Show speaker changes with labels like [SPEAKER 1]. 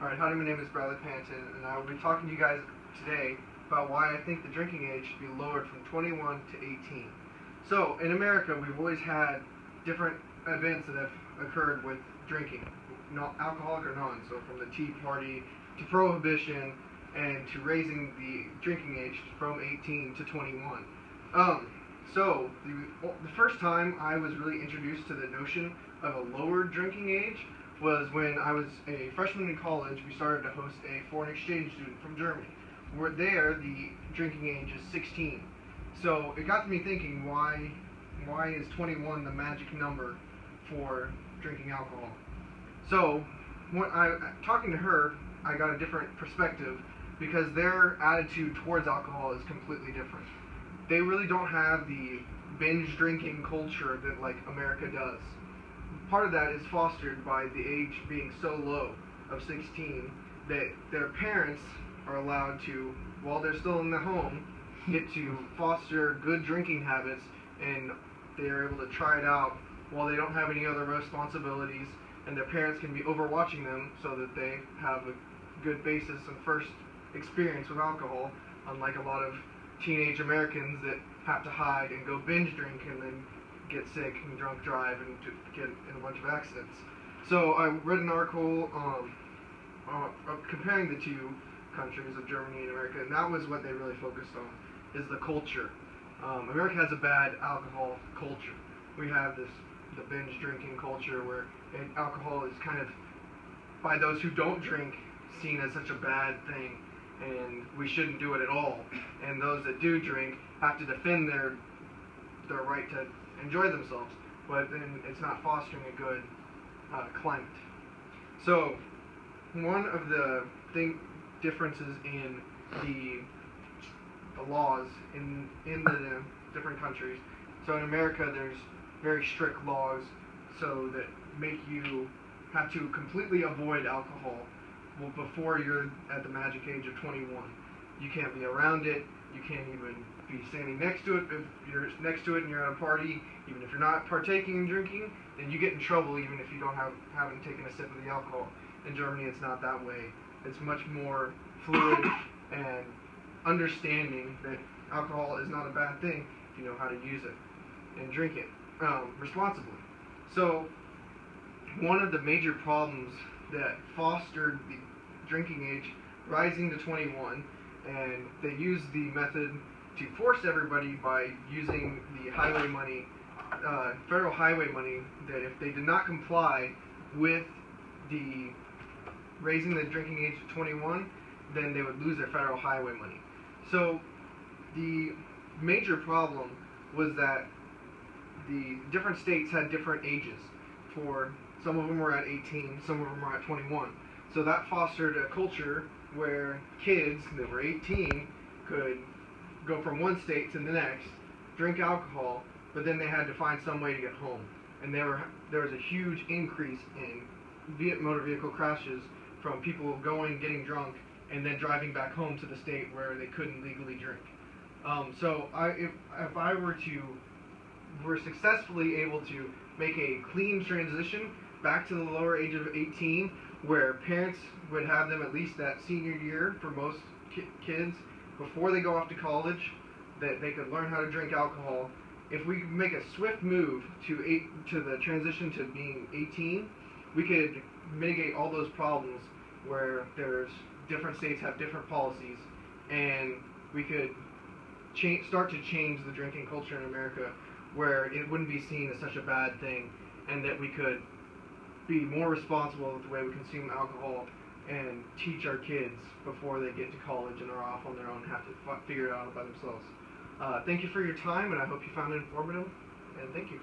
[SPEAKER 1] Alright, howdy, my name is Bradley Panton, and I will be talking to you guys today about why I think the drinking age should be lowered from 21 to 18. So, in America, we've always had different events that have occurred with drinking, not alcoholic or non, so from the Tea Party to Prohibition and to raising the drinking age from 18 to 21. So, the first time I was really introduced to the notion of a lowered drinking age was when I was a freshman in college. We started to host a foreign exchange student from Germany. Where there, the drinking age is 16. So it got me thinking, why is 21 the magic number for drinking alcohol? So when talking to her, I got a different perspective because their attitude towards alcohol is completely different. They really don't have the binge drinking culture that like America does. Part of that is fostered by the age being so low of 16 that their parents are allowed to, while they're still in the home, get to foster good drinking habits, and they are able to try it out while they don't have any other responsibilities, and their parents can be overwatching them so that they have a good basis and first experience with alcohol, unlike a lot of teenage Americans that have to hide and go binge drink and then get sick and drunk drive and get in a bunch of accidents. So I read an article comparing the two countries of Germany and America, and that was what they really focused on, is the culture. America has a bad alcohol culture. We have the binge drinking culture where alcohol is kind of, by those who don't drink, seen as such a bad thing, and we shouldn't do it at all. And those that do drink have to defend their right to enjoy themselves, but then it's not fostering a good climate. So one of the differences in the laws in the different countries. So in America, there's very strict laws so that make you have to completely avoid alcohol before you're at the magic age of 21. You can't be around it. You can't even be standing next to it. If you're next to it and you're at a party, even if you're not partaking in drinking, then you get in trouble even if you haven't taken a sip of the alcohol. In Germany, it's not that way. It's much more fluid and understanding that alcohol is not a bad thing if you know how to use it and drink it responsibly. So one of the major problems that fostered the drinking age rising to 21, and they used the method to force everybody by using the highway money, federal highway money, that if they did not comply with the raising the drinking age to 21, then they would lose their federal highway money. So the major problem was that the different states had different ages. For some of them were at 18, some of them were at 21. So that fostered a culture where kids that were 18 could go from one state to the next, drink alcohol, but then they had to find some way to get home. And there was a huge increase in motor vehicle crashes from people getting drunk, and then driving back home to the state where they couldn't legally drink. So if I were successfully able to make a clean transition back to the lower age of 18, where parents would have them at least that senior year for most kids before they go off to college, that they could learn how to drink alcohol. If we make a swift move to the transition to being 18, we could mitigate all those problems where there's different states have different policies, and we could start to change the drinking culture in America where it wouldn't be seen as such a bad thing, and that we could be more responsible with the way we consume alcohol and teach our kids before they get to college and are off on their own and have to figure it out by themselves. Thank you for your time, and I hope you found it informative, and thank you.